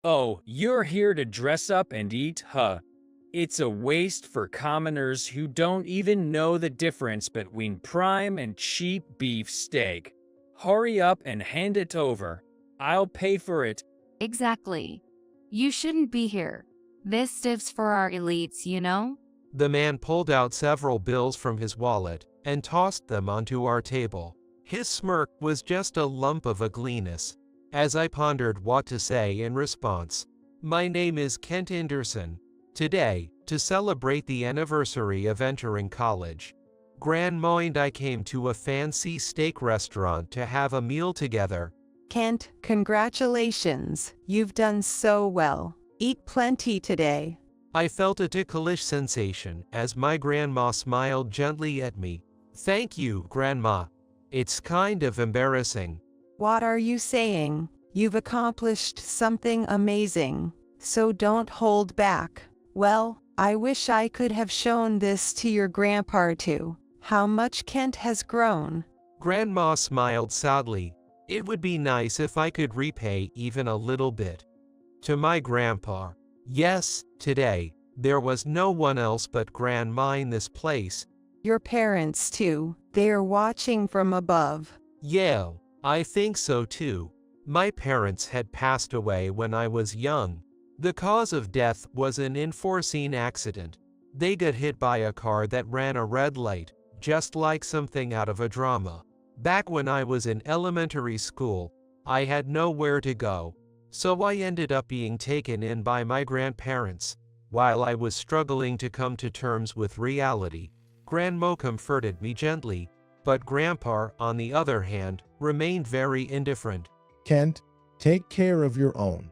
Oh, you're here to dress up and eat, huh? It's a waste for commoners who don't even know the difference between prime and cheap beef steak. Hurry up and hand it over. I'll pay for it. Exactly. You shouldn't be here. This stuff's for our elites, you know? The man pulled out several bills from his wallet and tossed them onto our table. His smirk was just a lump of ugliness. As I pondered what to say in response, my name is Kent Anderson. Today, to celebrate the anniversary of entering college, Grandma and I came to a fancy steak restaurant to have a meal together. Kent, congratulations. You've done so well. Eat plenty today. I felt a ticklish sensation as my grandma smiled gently at me. Thank you, Grandma. It's kind of embarrassing. What are you saying? You've accomplished something amazing, so don't hold back. Well, I wish I could have shown this to your grandpa too. How much Kent has grown. Grandma smiled sadly. It would be nice if I could repay even a little bit. To my grandpa, yes, today, there was no one else but Grandma in this place. Your parents too. They are watching from above. Yeah, I think so too. My parents had passed away when I was young. The cause of death was an unforeseen accident. They got hit by a car that ran a red light, just like something out of a drama. Back when I was in elementary school, I had nowhere to go, so I ended up being taken in by my grandparents. While I was struggling to come to terms with reality, Grandma comforted me gently, but Grandpa, on the other hand, remained very indifferent. Kent, take care of your own.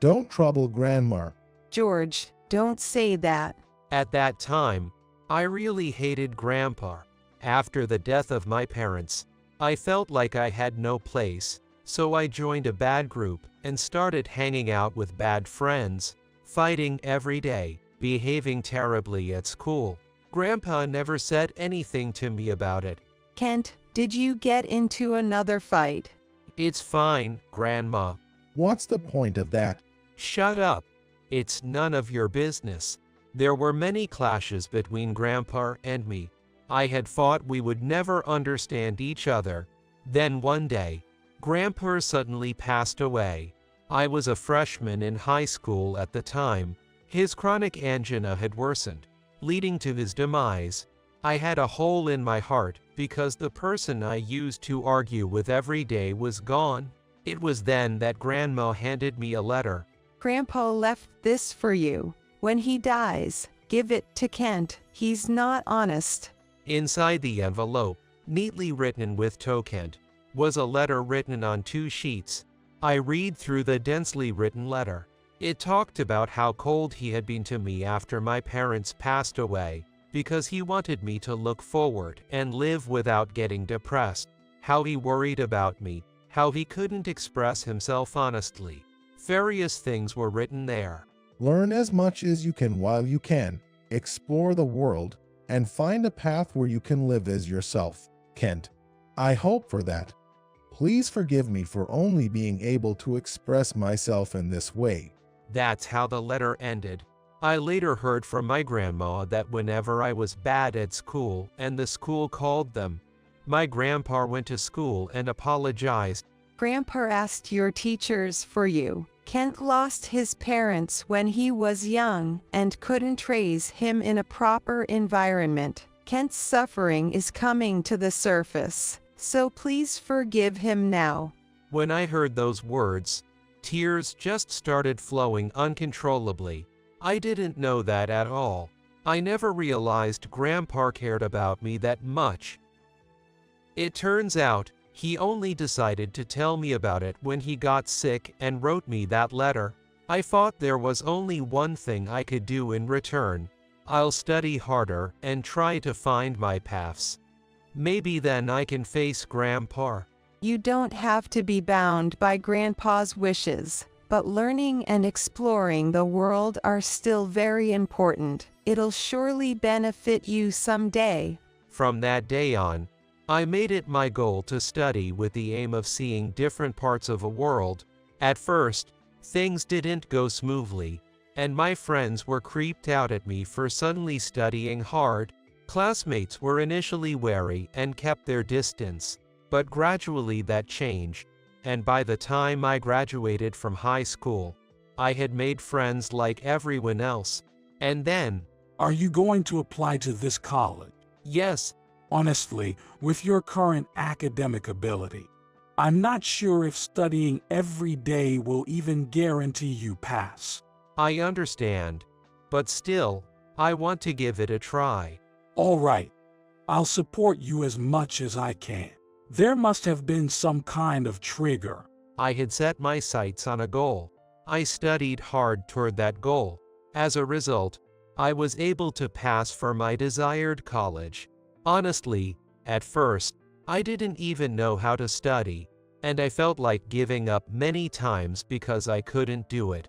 Don't trouble Grandma. George, don't say that. At that time, I really hated Grandpa. After the death of my parents, I felt like I had no place, so I joined a bad group and started hanging out with bad friends, fighting every day, behaving terribly at school. Grandpa never said anything to me about it. Kent, did you get into another fight? It's fine, Grandma. What's the point of that? Shut up. It's none of your business. There were many clashes between Grandpa and me. I had thought we would never understand each other. Then one day, Grandpa suddenly passed away. I was a freshman in high school at the time. His chronic angina had worsened, leading to his demise. I had a hole in my heart because the person I used to argue with every day was gone. It was then that Grandma handed me a letter. Grandpa left this for you. When he dies, give it to Kent. He's not honest. Inside the envelope, neatly written with Kent, was a letter written on 2 sheets. I read through the densely written letter. It talked about how cold he had been to me after my parents passed away, because he wanted me to look forward and live without getting depressed, how he worried about me, how he couldn't express himself honestly. Various things were written there. Learn as much as you can while you can. Explore the world and find a path where you can live as yourself, Kent. I hope for that. Please forgive me for only being able to express myself in this way. That's how the letter ended. I later heard from my grandma that whenever I was bad at school and the school called them, my grandpa went to school and apologized. Grandpa asked your teachers for you. Kent lost his parents when he was young and couldn't raise him in a proper environment. Kent's suffering is coming to the surface, so please forgive him now. When I heard those words, tears just started flowing uncontrollably. I didn't know that at all. I never realized Grandpa cared about me that much. It turns out, he only decided to tell me about it when he got sick and wrote me that letter. I thought there was only one thing I could do in return. I'll study harder and try to find my paths. Maybe then I can face Grandpa. You don't have to be bound by Grandpa's wishes, but learning and exploring the world are still very important. It'll surely benefit you someday. From that day on, I made it my goal to study with the aim of seeing different parts of a world. At first, Things didn't go smoothly, and my friends were creeped out at me for suddenly studying hard. Classmates were initially wary and kept their distance, but gradually that changed, and by the time I graduated from high school, I had made friends like everyone else. And then, Are you going to apply to this college? yes, Honestly, with your current academic ability, I'm not sure if studying every day will even guarantee you pass. I understand, but still, I want to give it a try. All right, I'll support you as much as I can. There must have been some kind of trigger. I had set my sights on a goal. I studied hard toward that goal. As a result, I was able to pass for my desired college. Honestly, at first, I didn't even know how to study, and I felt like giving up many times because I couldn't do it.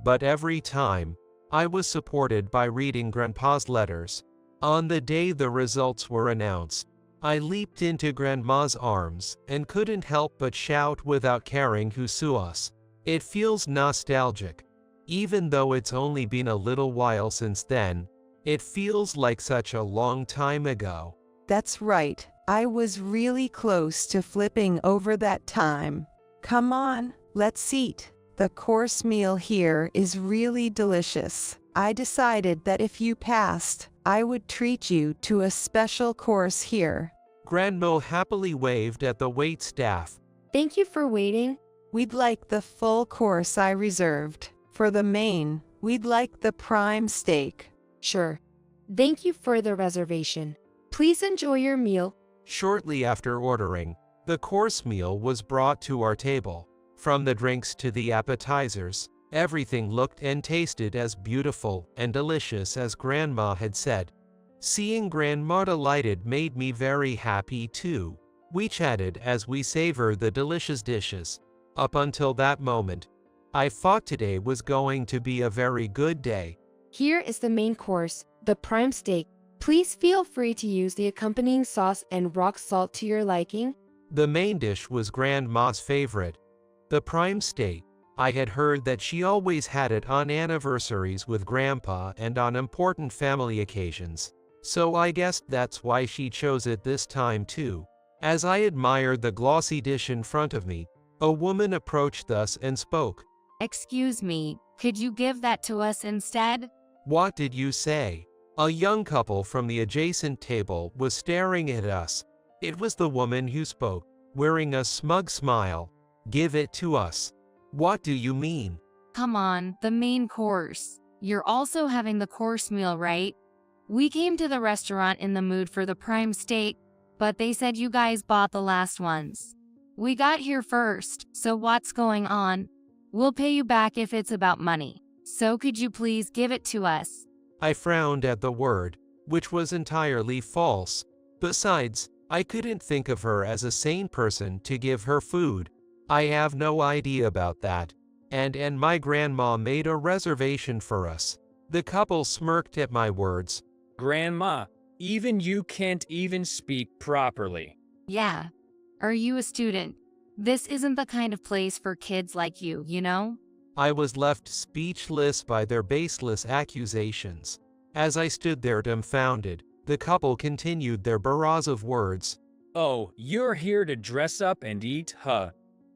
But every time, I was supported by reading Grandpa's letters. On the day the results were announced, I leaped into Grandma's arms and couldn't help but shout without caring who saw us. It feels nostalgic. Even though it's only been a little while since then, it feels like such a long time ago. That's right. I was really close to flipping over that time. Come on, let's eat. The course meal here is really delicious. I decided that if you passed, I would treat you to a special course here. Grandma happily waved at the wait staff. Thank you for waiting. We'd like the full course I reserved. For the main, we'd like the prime steak. Sure. Thank you for the reservation. Please enjoy your meal. Shortly after ordering, the course meal was brought to our table. From the drinks to the appetizers, everything looked and tasted as beautiful and delicious as Grandma had said. Seeing Grandma delighted made me very happy too. We chatted as we savored the delicious dishes. Up until that moment, I thought today was going to be a very good day. Here is the main course, the prime steak. Please feel free to use the accompanying sauce and rock salt to your liking. The main dish was Grandma's favorite, the prime steak. I had heard that she always had it on anniversaries with Grandpa and on important family occasions, so I guessed that's why she chose it this time too. As I admired the glossy dish in front of me, a woman approached us and spoke. Excuse me, could you give that to us instead? What did you say? A young couple from the adjacent table was staring at us. It was the woman who spoke, wearing a smug smile. Give it to us. What do you mean? Come on, the main course. You're also having the course meal, right? We came to the restaurant in the mood for the prime steak, but they said you guys bought the last ones. We got here first, so what's going on? We'll pay you back if it's about money. So could you please give it to us? I frowned at the word, which was entirely false. Besides, I couldn't think of her as a sane person to give her food. I have no idea about that. And my grandma made a reservation for us. The couple smirked at my words. Grandma, even you can't even speak properly. Yeah. Are you a student? This isn't the kind of place for kids like you, you know? I was left speechless by their baseless accusations. As I stood there dumbfounded, the couple continued their barrage of words. Oh, you're here to dress up and eat, huh?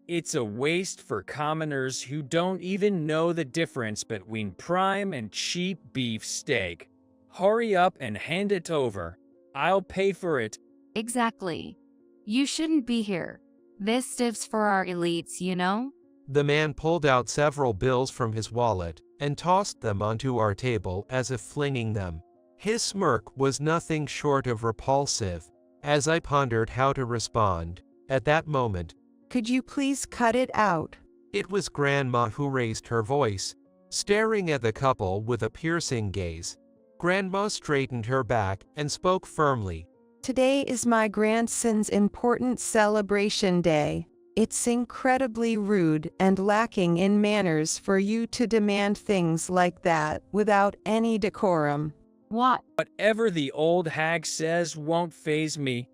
It's a waste for commoners who don't even know the difference between prime and cheap beef steak. Hurry up and hand it over. I'll pay for it. Exactly. You shouldn't be here. This stuff's for our elites, you know? The man pulled out several bills from his wallet and tossed them onto our table as if flinging them. His smirk was nothing short of repulsive. As I pondered how to respond, at that moment, Could you please cut it out? it was Grandma who raised her voice, staring at the couple with a piercing gaze. Grandma straightened her back and spoke firmly. Today is my grandson's important celebration day. It's incredibly rude and lacking in manners for you to demand things like that without any decorum. What? Whatever the old hag says won't faze me.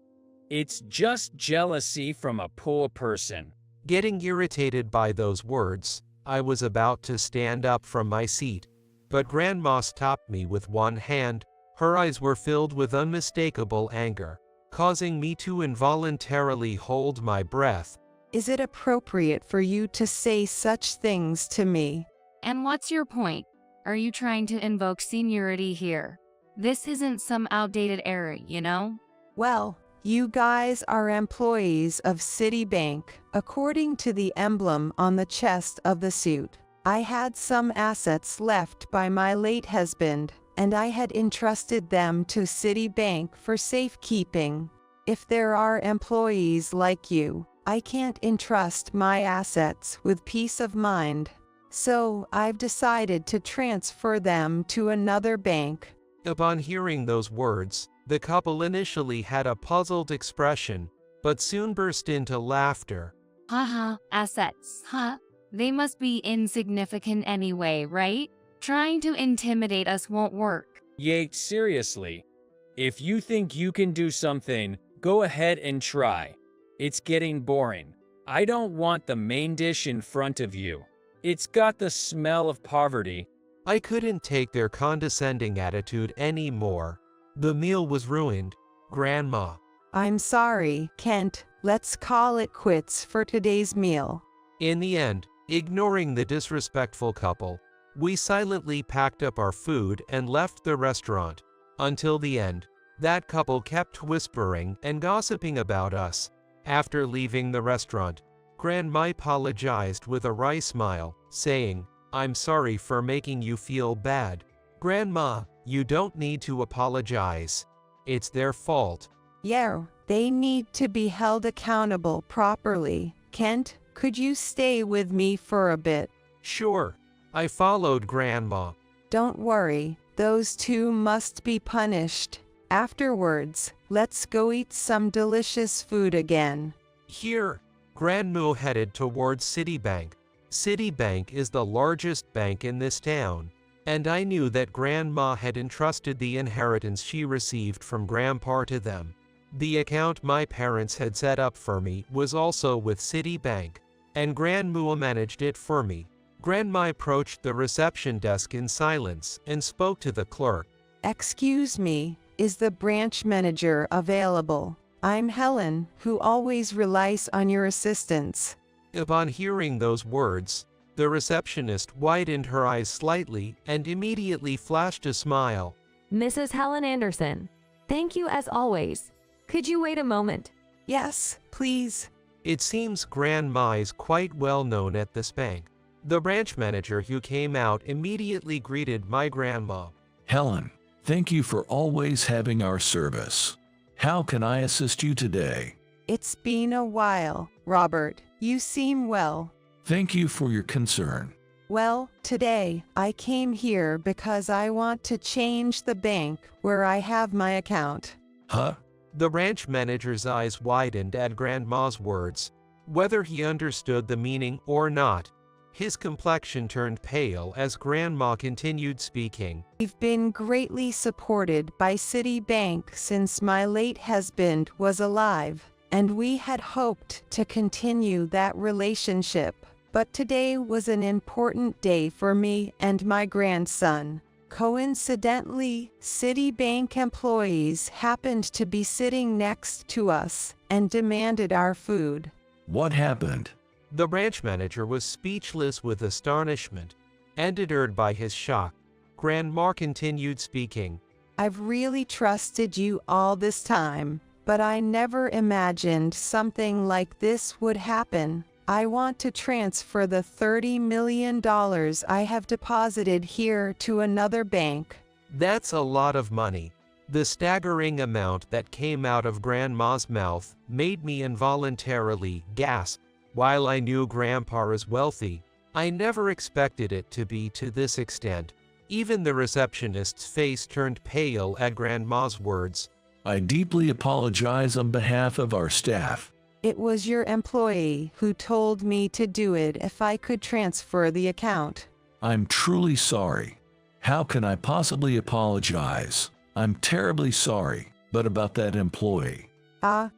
It's just jealousy from a poor person. Getting irritated by those words, I was about to stand up from my seat, but Grandma stopped me with one hand. Her eyes were filled with unmistakable anger, causing me to involuntarily hold my breath. Is it appropriate for you to say such things to me? And what's your point? Are you trying to invoke seniority here? This isn't some outdated era, you know? Well, you guys are employees of Citibank, according to the emblem on the chest of the suit. I had some assets left by my late husband, and I had entrusted them to Citibank for safekeeping. If there are employees like you, I can't entrust my assets with peace of mind. So I've decided to transfer them to another bank. Upon hearing those words, the couple initially had a puzzled expression, but soon burst into laughter. Haha, assets, huh? They must be insignificant anyway, right? Trying to intimidate us won't work. Yate, seriously. If you think you can do something, go ahead and try. It's getting boring. I don't want the main dish in front of you. It's got the smell of poverty. I couldn't take their condescending attitude anymore. The meal was ruined. Grandma. I'm sorry, Kent. Let's call it quits for today's meal. In the end, ignoring the disrespectful couple, we silently packed up our food and left the restaurant. Until the end, that couple kept whispering and gossiping about us. After leaving the restaurant, Grandma apologized with a wry smile, saying, "I'm sorry for making you feel bad. Grandma, you don't need to apologize. It's their fault." Yeah, they need to be held accountable properly. Kent, could you stay with me for a bit? Sure. I followed Grandma. Don't worry, those two must be punished. Afterwards, let's go eat some delicious food again. Here, Grandma headed towards Citibank. Citibank is the largest bank in this town, and I knew that Grandma had entrusted the inheritance she received from Grandpa to them. The account my parents had set up for me was also with Citibank, and Grandma managed it for me. Grandma approached the reception desk in silence and spoke to the clerk. Excuse me, is the branch manager available? I'm Helen, who always relies on your assistance. Upon hearing those words, the receptionist widened her eyes slightly and immediately flashed a smile. Mrs. Helen Anderson, thank you as always. Could you wait a moment? Yes, please. It seems Grandma is quite well known at this bank. The branch manager who came out immediately greeted my grandma. Helen, thank you for always having our service. How can I assist you today? It's been a while, Robert. You seem well. Thank you for your concern. Well, today, I came here because I want to change the bank where I have my account. Huh? The branch manager's eyes widened at Grandma's words. Whether he understood the meaning or not, his complexion turned pale as Grandma continued speaking. We've been greatly supported by Citibank since my late husband was alive, and we had hoped to continue that relationship. But today was an important day for me and my grandson. Coincidentally, Citibank employees happened to be sitting next to us and demanded our food. What happened? The branch manager was speechless with astonishment, and deterred by his shock. Grandma continued speaking. I've really trusted you all this time, but I never imagined something like this would happen. I want to transfer the $30 million I have deposited here to another bank. That's a lot of money. The staggering amount that came out of Grandma's mouth made me involuntarily gasp. While I knew Grandpa is wealthy, I never expected it to be to this extent. Even the receptionist's face turned pale at Grandma's words. I deeply apologize on behalf of our staff. It was your employee who told me to do it if I could transfer the account. I'm truly sorry. How can I possibly apologize? I'm terribly sorry, but about that employee.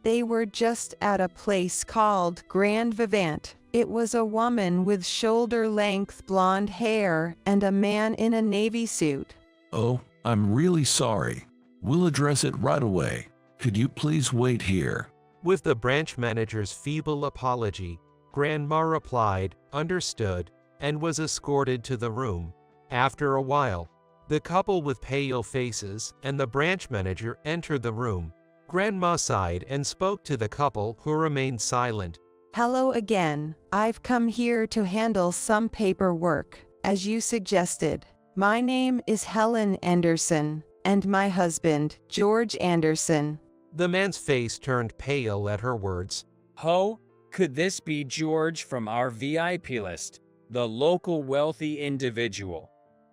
They were just at a place called Grand Vivant. It was a woman with shoulder-length blonde hair and a man in a navy suit. Oh, I'm really sorry. We'll address it right away. Could you please wait here? With the branch manager's feeble apology, Grandma replied, understood, and was escorted to the room. After a while, the couple with pale faces and the branch manager entered the room. Grandma sighed and spoke to the couple, who remained silent. Hello again. I've come here to handle some paperwork, as you suggested. My name is Helen Anderson, and my husband, George Anderson. The man's face turned pale at her words. Ho, could this be George from our VIP list, the local wealthy individual?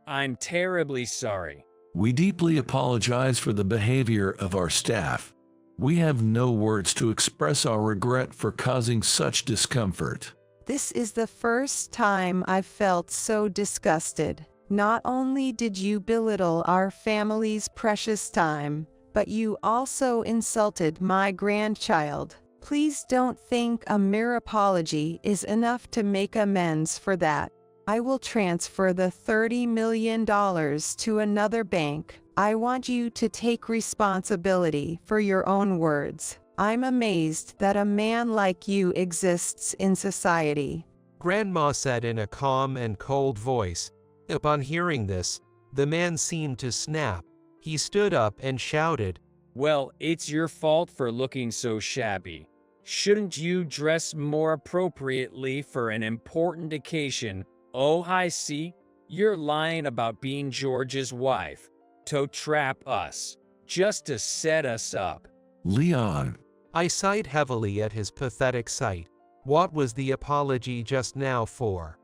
I'm terribly sorry. We deeply apologize for the behavior of our staff. We have no words to express our regret for causing such discomfort. This is the first time I've felt so disgusted. Not only did you belittle our family's precious time, but you also insulted my grandchild. Please don't think a mere apology is enough to make amends for that. I will transfer the $30 million to another bank. I want you to take responsibility for your own words. I'm amazed that a man like you exists in society. Grandma said in a calm and cold voice. Upon hearing this, the man seemed to snap. He stood up and shouted, Well, it's your fault for looking so shabby. Shouldn't you dress more appropriately for an important occasion? Oh, I see. You're lying about being George's wife. To trap us. Just to set us up. Leon. I sighed heavily at his pathetic sight. What was the apology just now for?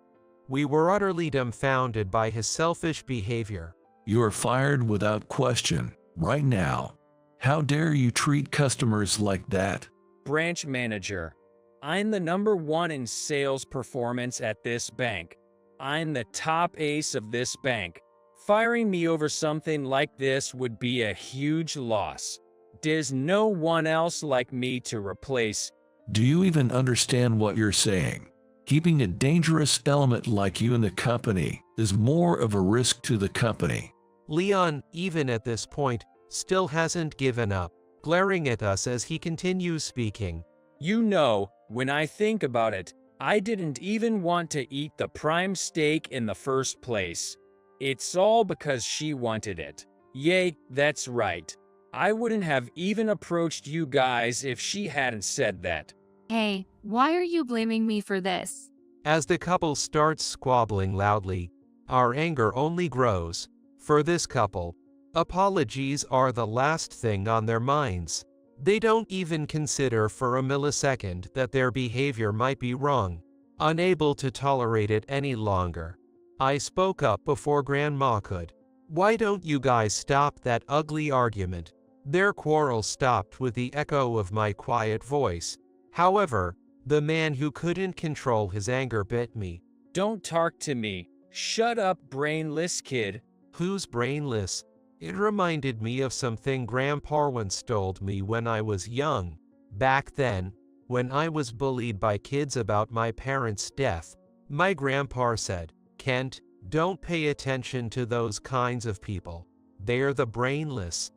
We were utterly dumbfounded by his selfish behavior. You are fired without question, right now. How dare you treat customers like that? Branch manager. I'm the #1 in sales performance at this bank. I'm the top ace of this bank. Firing me over something like this would be a huge loss. There's no one else like me to replace. Do you even understand what you're saying? Keeping a dangerous element like you in the company is more of a risk to the company. Leon, even at this point, still hasn't given up, glaring at us as he continues speaking. You know, when I think about it, I didn't even want to eat the prime steak in the first place. It's all because she wanted it. Yay, that's right. I wouldn't have even approached you guys if she hadn't said that. Hey, why are you blaming me for this? As the couple starts squabbling loudly, our anger only grows. For this couple, apologies are the last thing on their minds. They don't even consider for a millisecond that their behavior might be wrong. Unable to tolerate it any longer, I spoke up before Grandma could. Why don't you guys stop that ugly argument? Their quarrel stopped with the echo of my quiet voice. However, the man who couldn't control his anger bit me. Don't talk to me. Shut up, brainless kid. Who's brainless? It reminded me of something Grandpa once told me when I was young. Back then, when I was bullied by kids about my parents' death, my grandpa said, Kent, don't pay attention to those kinds of people. They're the brainless.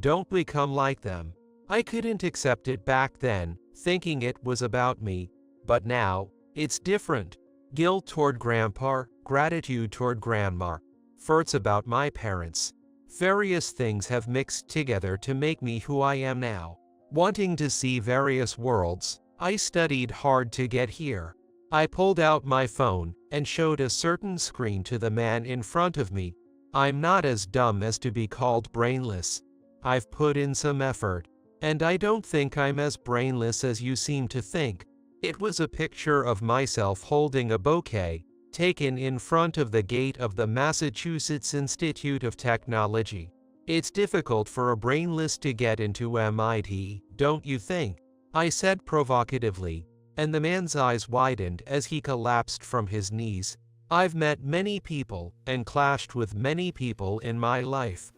Don't become like them. I couldn't accept it back then, thinking it was about me, but now, it's different. Guilt toward Grandpa, gratitude toward Grandma. It's about my parents. Various things have mixed together to make me who I am now. Wanting to see various worlds, I studied hard to get here. I pulled out my phone and showed a certain screen to the man in front of me. I'm not as dumb as to be called brainless. I've put in some effort, and I don't think I'm as brainless as you seem to think. It was a picture of myself holding a bouquet, taken in front of the gate of the Massachusetts Institute of Technology. It's difficult for a brainless to get into MIT, don't you think? I said provocatively, and the man's eyes widened as he collapsed from his knees. I've met many people and clashed with many people in my life.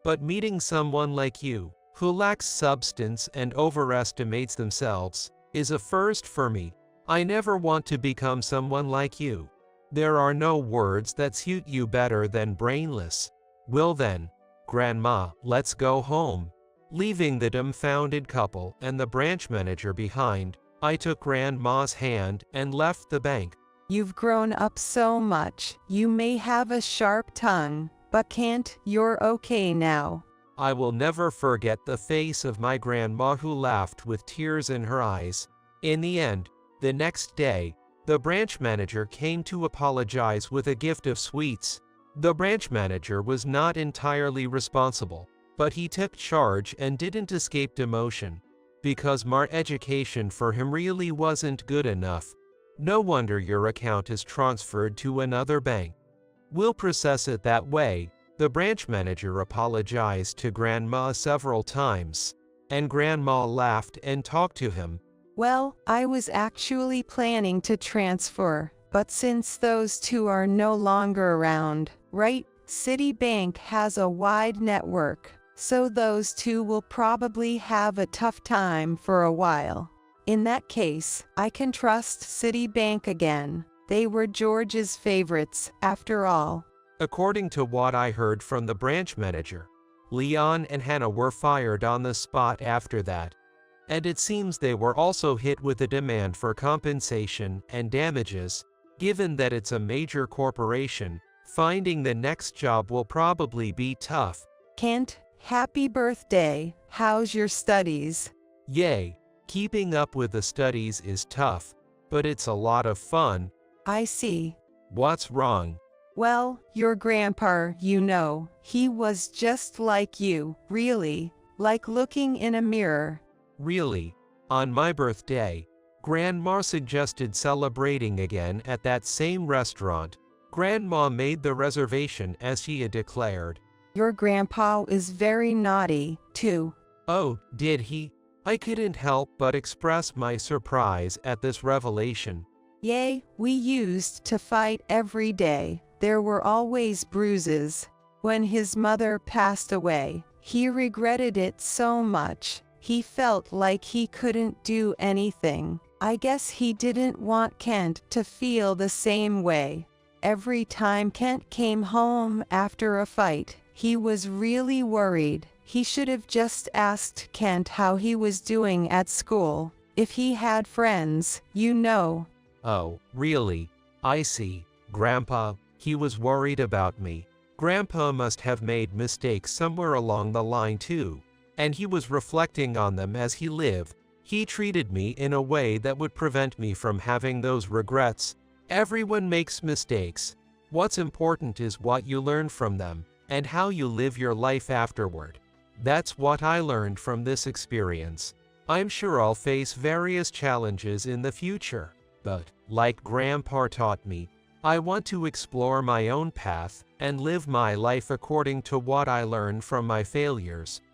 But meeting someone like you, who lacks substance and overestimates themselves, is a first for me. I never want to become someone like you. There are no words that suit you better than brainless. Well then, Grandma, let's go home. Leaving the dumbfounded couple and the branch manager behind, I took Grandma's hand and left the bank. You've grown up so much. You may have a sharp tongue, but Kent, you're okay now. I will never forget the face of my grandma who laughed with tears in her eyes. In the end, the next day, the branch manager came to apologize with a gift of sweets. The branch manager was not entirely responsible, but he took charge and didn't escape demotion, because my education for him really wasn't good enough. No wonder your account is transferred to another bank. We'll process it that way. The branch manager apologized to Grandma several times, and Grandma laughed and talked to him. Well, I was actually planning to transfer, but since those two are no longer around, right? Citibank has a wide network, so those two will probably have a tough time for a while. In that case, I can trust Citibank again. They were George's favorites, after all. According to what I heard from the branch manager, Leon and Hannah were fired on the spot after that. And it seems they were also hit with a demand for compensation and damages. Given that it's a major corporation, finding the next job will probably be tough. Kent, happy birthday. How's your studies? Yay, keeping up with the studies is tough, but it's a lot of fun. I see. What's wrong? Well, your grandpa, you know, he was just like you, really, like looking in a mirror. Really? On my birthday, Grandma suggested celebrating again at that same restaurant. Grandma made the reservation as she had declared. Your grandpa is very naughty, too. Oh, did he? I couldn't help but express my surprise at this revelation. Yay, we used to fight every day. There were always bruises. When his mother passed away, he regretted it so much. He felt like he couldn't do anything. I guess he didn't want Kent to feel the same way. Every time Kent came home after a fight, he was really worried. He should have just asked Kent how he was doing at school. If he had friends, you know. Oh, really? I see. Grandpa, he was worried about me. Grandpa must have made mistakes somewhere along the line too, and he was reflecting on them as he lived. He treated me in a way that would prevent me from having those regrets. Everyone makes mistakes. What's important is what you learn from them, and how you live your life afterward. That's what I learned from this experience. I'm sure I'll face various challenges in the future, but, like Grandpa taught me, I want to explore my own path and live my life according to what I learned from my failures.